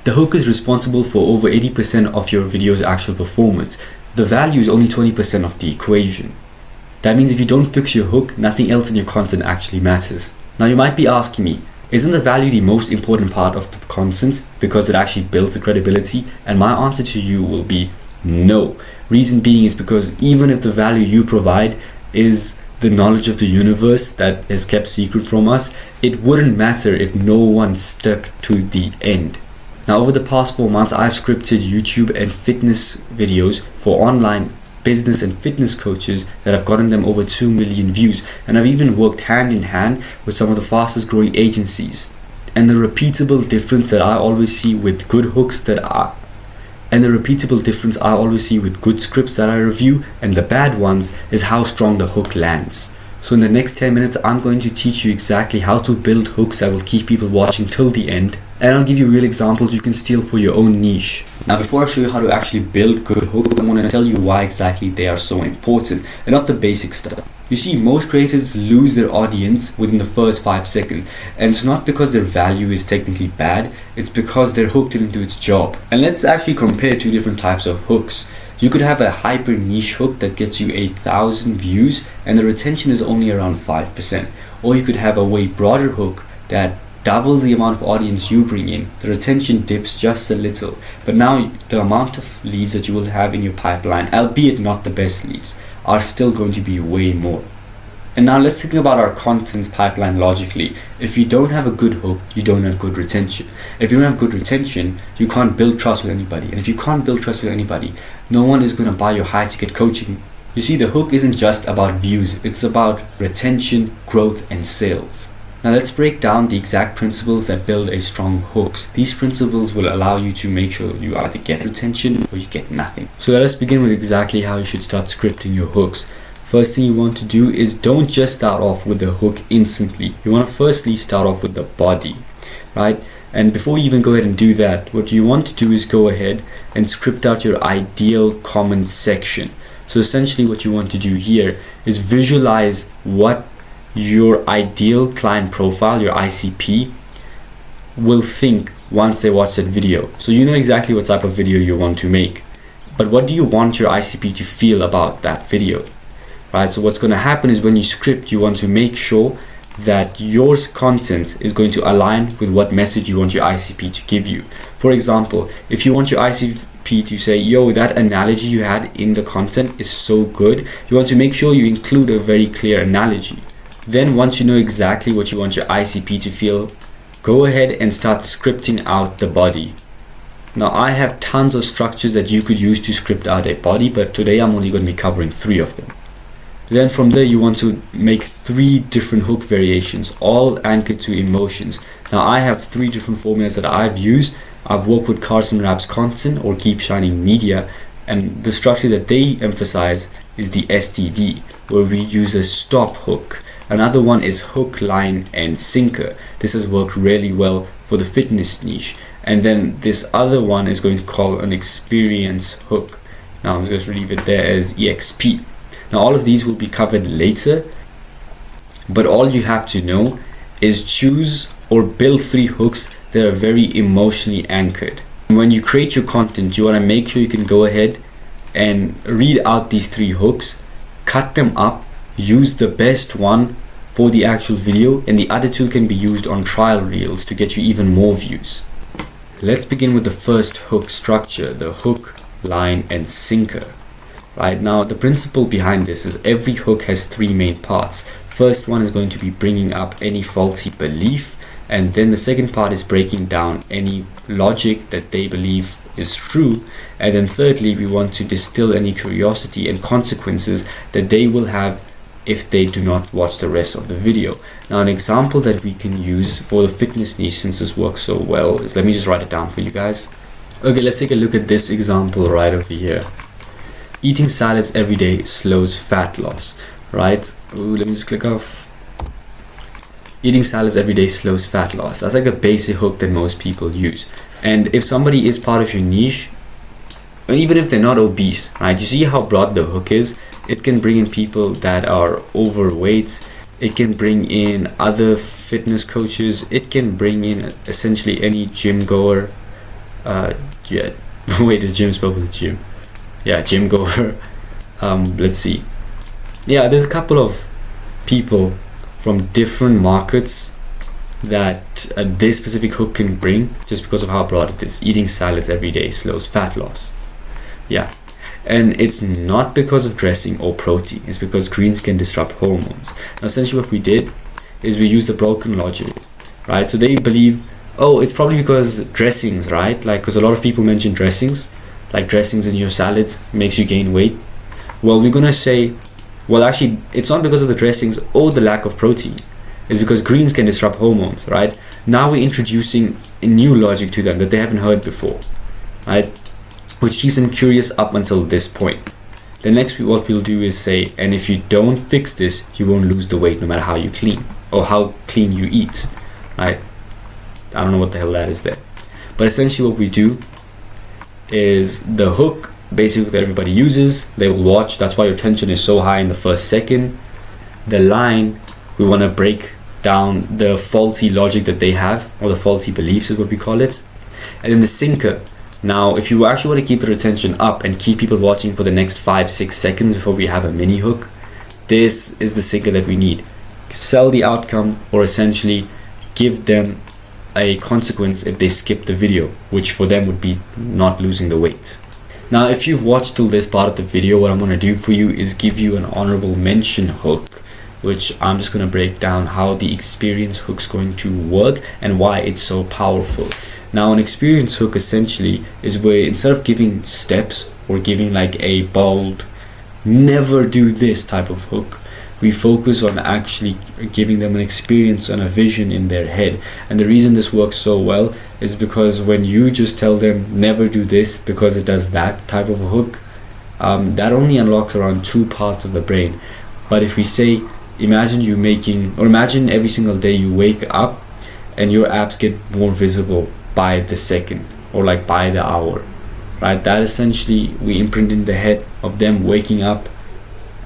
The hook is responsible for over 80% of your video's actual performance. The value is only 20% of the equation. That means if you don't fix your hook, nothing else in your content actually matters. Now you might be asking me, isn't the value the most important part of the content because it actually builds the credibility? And my answer to you will be no. Reason being is because even if the value you provide is the knowledge of the universe that is kept secret from us, it wouldn't matter if no one stuck to the end. Now over the past 4 months, I've scripted YouTube and fitness videos for online business and fitness coaches that have gotten them over 2 million views, and I've even worked hand in hand with some of the fastest growing agencies. And the repeatable difference that I always see with good hooks and the repeatable difference I always see with good scripts that I review and the bad ones is how strong the hook lands. So in the next 10 minutes, I'm going to teach you exactly how to build hooks that will keep people watching till the end. And I'll give you real examples you can steal for your own niche. Now before I show you how to actually build good hooks, I'm going to tell you why exactly they are so important and not the basic stuff. You see, most creators lose their audience within the first 5 seconds, and it's not because their value is technically bad, it's because their hook didn't do its job. And let's actually compare 2 different types of hooks. You could have a hyper niche hook that gets you 1,000 views and the retention is only around 5%. Or you could have a way broader hook that doubles the amount of audience you bring in. The retention dips just a little, but now the amount of leads that you will have in your pipeline, albeit not the best leads, are still going to be way more. And now let's think about our contents pipeline logically. If you don't have a good hook, you don't have good retention. If you don't have good retention, you can't build trust with anybody. And if you can't build trust with anybody, no one is going to buy your high ticket coaching. You see, the hook isn't just about views, it's about retention, growth, and sales. Now let's break down the exact principles that build a strong hooks. These principles will allow you to make sure you either get retention or you get nothing. So let us begin with exactly how you should start scripting your hooks. First thing you want to do is don't just start off with the hook instantly. You want to firstly start off with the body, right? And before you even go ahead and do that, what you want to do is go ahead and script out your ideal comment section. So essentially what you want to do here is visualize what your ideal client profile, your ICP, will think once they watch that video. So you know exactly what type of video you want to make, but what do you want your ICP to feel about that video, right? So what's going to happen is when you script, you want to make sure that your content is going to align with what message you want your ICP to give you. For example, if you want your ICP to say, yo, that analogy you had in the content is so good, you want to make sure you include a very clear analogy. Then once you know exactly what you want your ICP to feel, go ahead and start scripting out the body. Now I have tons of structures that you could use to script out a body, but today I'm only going to be covering 3 of them. Then from there you want to make 3 different hook variations, all anchored to emotions. Now I have 3 different formulas that I've used. I've worked with Carson Rapp's Content or Keep Shining Media, and the structure that they emphasize is the STD, where we use a stop hook. Another one is hook, line, and sinker. This has worked really well for the fitness niche. And then this other one is going to call an experience hook. Now I'm just going to leave it there as EXP. Now all of these will be covered later, but all you have to know is choose or build 3 hooks that are very emotionally anchored. And when you create your content, you want to make sure you can go ahead and read out these 3 hooks, cut them up, use the best one for the actual video, and the other 2 can be used on trial reels to get you even more views. Let's begin with the first hook structure, the hook, line, and sinker. Right now, the principle behind this is every hook has 3 main parts. First one is going to be bringing up any faulty belief, and then the second part is breaking down any logic that they believe is true, and then thirdly we want to distill any curiosity and consequences that they will have if they do not watch the rest of the video. Now an example that we can use for the fitness niche, since this works so well, is, let me just write it down for you guys. Okay, let's take a look at this example right over here. Eating salads every day slows fat loss, right? Ooh, let me just click off. Eating salads every day slows fat loss. That's like a basic hook that most people use. And if somebody is part of your niche, and even if they're not obese, right, you see how broad the hook is? It can bring in people that are overweight, it can bring in other fitness coaches, it can bring in essentially any gym goer, Yeah. Wait, is Jim spelled with Jim? Yeah, Jim Gover. Let's see. Yeah, there's a couple of people from different markets that this specific hook can bring just because of how broad it is. Eating salads every day slows fat loss. Yeah. And it's not because of dressing or protein, it's because greens can disrupt hormones. Now essentially what we did is we used the broken logic, right? So they believe, oh, it's probably because dressings, right? Like, because a lot of people mention dressings, like dressings in your salads makes you gain weight. Well, we're gonna say, well, actually, it's not because of the dressings or the lack of protein. It's because greens can disrupt hormones, right? Now we're introducing a new logic to them that they haven't heard before, right? Which keeps them curious up until this point. The next what we'll do is say, and if you don't fix this, you won't lose the weight no matter how you clean or how clean you eat, right? I don't know what the hell that is there. But essentially what we do is the hook, basically that everybody uses, they will watch. That's why your tension is so high in the first second. The line, we want to break down the faulty logic that they have, or the faulty beliefs is what we call it. And then the sinker. Now, if you actually want to keep the retention up and keep people watching for the next 5-6 seconds before we have a mini hook, this is the sinker that we need. Sell the outcome, or essentially give them a consequence if they skip the video, which for them would be not losing the weight. Now, if you've watched till this part of the video, what I'm going to do for you is give you an honorable mention hook, which I'm just going to break down how the experience hook's going to work and why it's so powerful. Now, an experience hook essentially is where instead of giving steps or giving like a bold, never do this type of hook, we focus on actually giving them an experience and a vision in their head. And the reason this works so well is because when you just tell them never do this because it does that type of a hook, that only unlocks around 2 parts of the brain. But if we say, imagine every single day you wake up and your abs get more visible by the second or like by the hour, right? That essentially we imprint in the head of them waking up,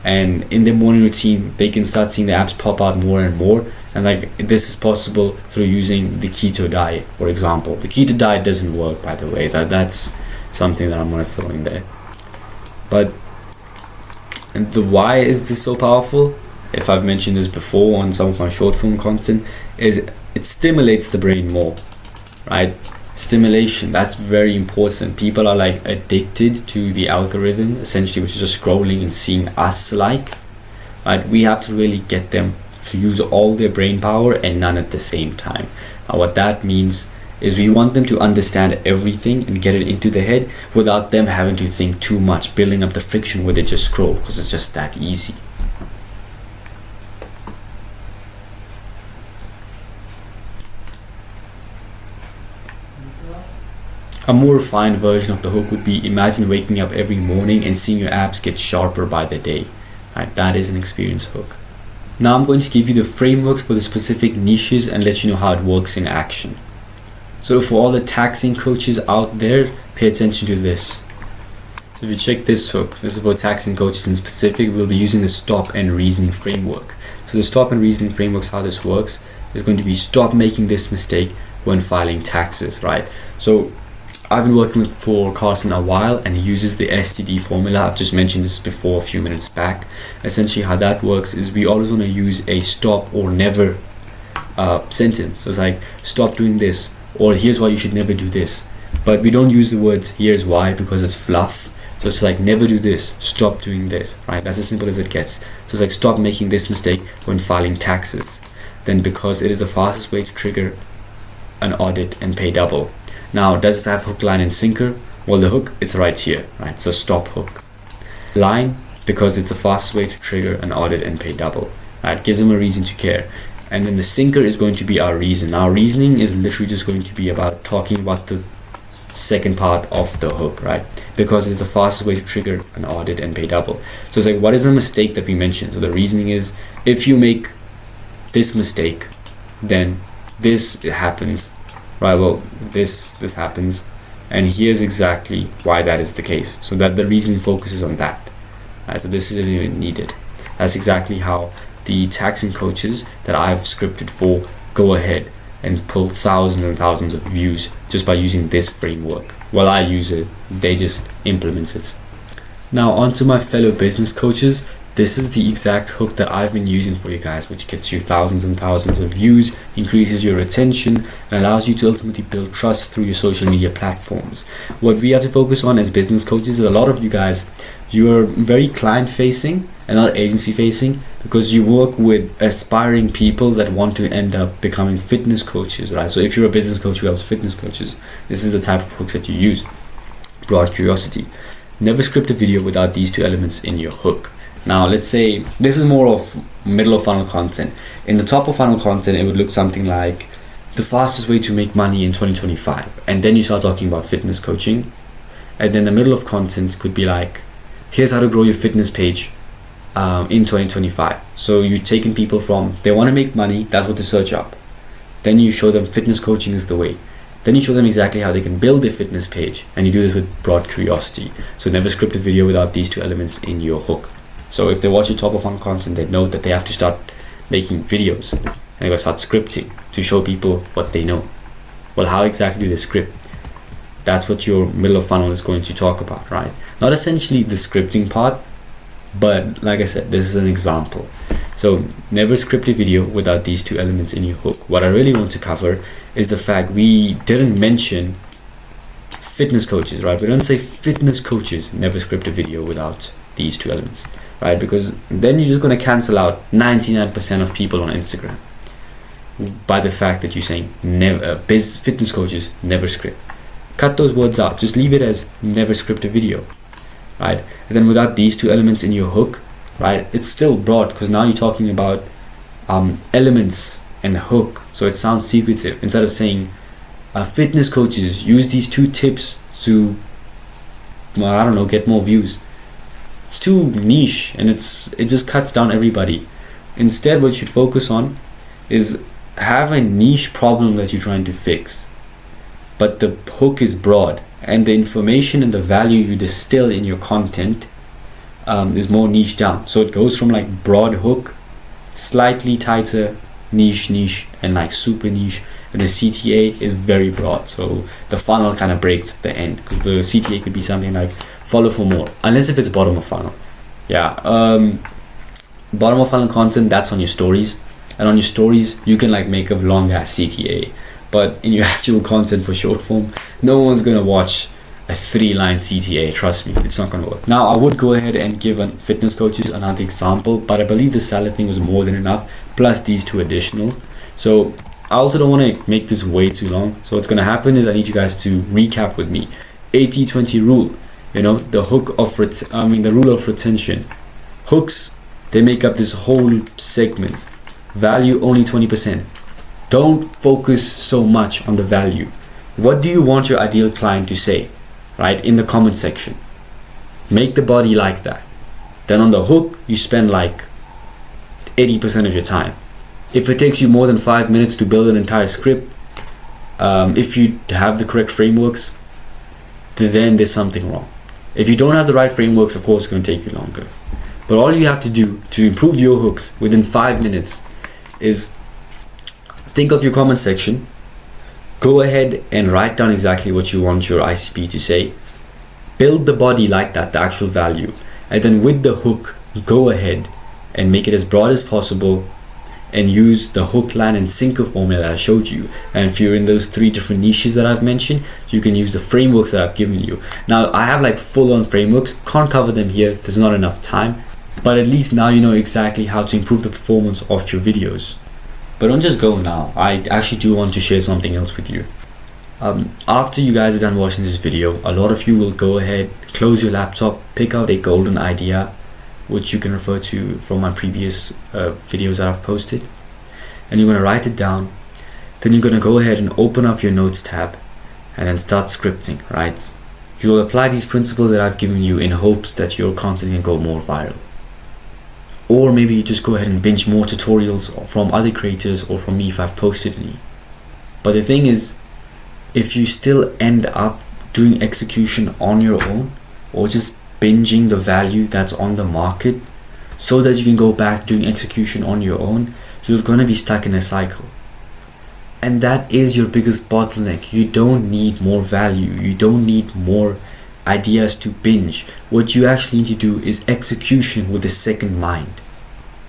and in their morning routine they can start seeing the abs pop out more and more. And like this is possible through using the keto diet, for example. The keto diet doesn't work, by the way. That's something that I'm going to throw in there. But and the why is this so powerful, if I've mentioned this before on some of my short film content, is it stimulates the brain more, right? Stimulation, that's very important. People are like addicted to the algorithm, essentially, which is just scrolling and seeing us like, right? We have to really get them to use all their brain power and none at the same time. Now what that means is we want them to understand everything and get it into the head without them having to think too much, building up the friction where they just scroll, because it's just that easy. A more refined version of the hook would be, imagine waking up every morning and seeing your abs get sharper by the day. Right, that is an experience hook. Now I'm going to give you the frameworks for the specific niches and let you know how it works in action. So for all the taxing coaches out there, pay attention to this. So if you check this hook, this is for taxing coaches in specific, we'll be using the stop and reasoning framework. So the stop and reasoning frameworks, how this works, is going to be stop making this mistake when filing taxes, right? So I've been working for Carson a while and he uses the STD formula. I've just mentioned this before a few minutes back. Essentially how that works is we always want to use a stop or never sentence. So it's like, stop doing this, or here's why you should never do this. But we don't use the words here's why because it's fluff. So it's like, never do this, stop doing this, right? That's as simple as it gets. So it's like, stop making this mistake when filing taxes. Then because it is the fastest way to trigger an audit and pay double. Now, does this have hook, line, and sinker? Well, the hook is right here, right? It's a stop hook. Line, because it's the fastest way to trigger an audit and pay double, right? Gives them a reason to care. And then the sinker is going to be our reason. Our reasoning is literally just going to be about talking about the second part of the hook, right? Because it's the fastest way to trigger an audit and pay double. So it's like, what is the mistake that we mentioned? So the reasoning is, if you make this mistake, then this happens. Right, well, this happens, and here's exactly why that is the case. So that the reasoning focuses on that. Right, so this isn't even needed. That's exactly how the taxing coaches that I've scripted for go ahead and pull thousands and thousands of views just by using this framework. Well, I use it, they just implement it. Now onto my fellow business coaches. This is the exact hook that I've been using for you guys, which gets you thousands and thousands of views, increases your retention, and allows you to ultimately build trust through your social media platforms. What we have to focus on as business coaches is a lot of you guys, you are very client facing and not agency facing, because you work with aspiring people that want to end up becoming fitness coaches, right? So if you're a business coach who helps fitness coaches, this is the type of hooks that you use. Broad curiosity. Never script a video without these two elements in your hook. Now let's say this is more of middle of funnel content. In the top of funnel content, it would look something like the fastest way to make money in 2025, and then you start talking about fitness coaching. And then the middle of content could be like, here's how to grow your fitness page in 2025. So you're taking people from, they want to make money, that's what they search up. Then you show them fitness coaching is the way. Then you show them exactly how they can build their fitness page, and you do this with broad curiosity. So never script a video without these two elements in your hook. So if they watch your top of funnel content, they know that they have to start making videos, and they gotta start scripting to show people what they know. Well, how exactly do they script? That's what your middle of funnel is going to talk about, right? Not essentially the scripting part, but like I said, this is an example. So never script a video without these two elements in your hook. What I really want to cover is the fact we didn't mention fitness coaches, right? We don't say fitness coaches never script a video without these two elements, right? Because then you're just going to cancel out 99% of people on Instagram by the fact that you're saying never fitness coaches never script. Cut those words out. Just leave it as never script a video, right? And then without these two elements in your hook, right, it's still broad, because now you're talking about elements and hook, so it sounds secretive. Instead of saying fitness coaches use these two tips to, well, I don't know, get more views, it's too niche and it just cuts down everybody. Instead, what you should focus on is have a niche problem that you're trying to fix, but the hook is broad, and the information and the value you distill in your content is more niche down. So it goes from like broad hook, slightly tighter, niche, and like super niche. And the CTA is very broad. So the funnel kind of breaks at the end, because the CTA could be something like follow for more, unless if it's bottom of funnel. Yeah, bottom of funnel content, that's on your stories. And on your stories, you can like make a long ass CTA. But in your actual content for short form, no one's gonna watch a 3-line CTA, trust me, it's not gonna work. Now I would go ahead and give fitness coaches another example, but I believe the salad thing was more than enough, plus these two additional. So I also don't want to make this way too long. So what's gonna happen is I need you guys to recap with me. 80-20 rule, you know, the the rule of retention. Hooks, they make up this whole segment. Value only 20%. Don't focus so much on the value. What do you want your ideal client to say, right? In the comment section. Make the body like that. Then on the hook, you spend like 80% of your time. If it takes you more than 5 minutes to build an entire script, if you have the correct frameworks, then there's something wrong. If you don't have the right frameworks, of course, it's going to take you longer. But all you have to do to improve your hooks within 5 minutes is think of your comment section, go ahead and write down exactly what you want your ICP to say, build the body like that, the actual value, and then with the hook, go ahead and make it as broad as possible and use the hook, line, and sinker formula that I showed you. And if you're in those 3 different niches that I've mentioned, you can use the frameworks that I've given you. Now I have like full-on frameworks, can't cover them here, there's not enough time, but at least now you know exactly how to improve the performance of your videos. But don't just go now, I actually do want to share something else with you. After you guys are done watching this video, a lot of you will go ahead, close your laptop, pick out a golden idea, which you can refer to from my previous videos that I've posted, and you're going to write it down. Then you're going to go ahead and open up your notes tab and then start scripting, right? You'll apply these principles that I've given you in hopes that your content can go more viral. Or maybe you just go ahead and binge more tutorials from other creators or from me if I've posted any. But the thing is, if you still end up doing execution on your own, or just binging the value that's on the market so that you can go back doing execution on your own, you're going to be stuck in a cycle. And that is your biggest bottleneck. You don't need more value. You don't need more ideas to binge. What you actually need to do is execution with a second mind.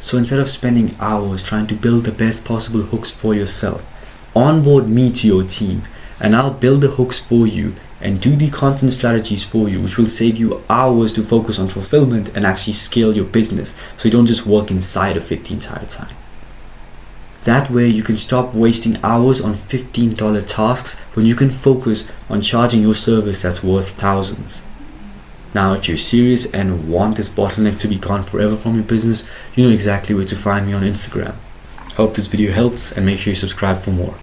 So instead of spending hours trying to build the best possible hooks for yourself, onboard me to your team and I'll build the hooks for you and do the content strategies for you, which will save you hours to focus on fulfillment and actually scale your business so you don't just work inside of it the entire time. That way you can stop wasting hours on $15 tasks when you can focus on charging your service that's worth thousands. Now, if you're serious and want this bottleneck to be gone forever from your business, you know exactly where to find me on Instagram. I hope this video helps and make sure you subscribe for more.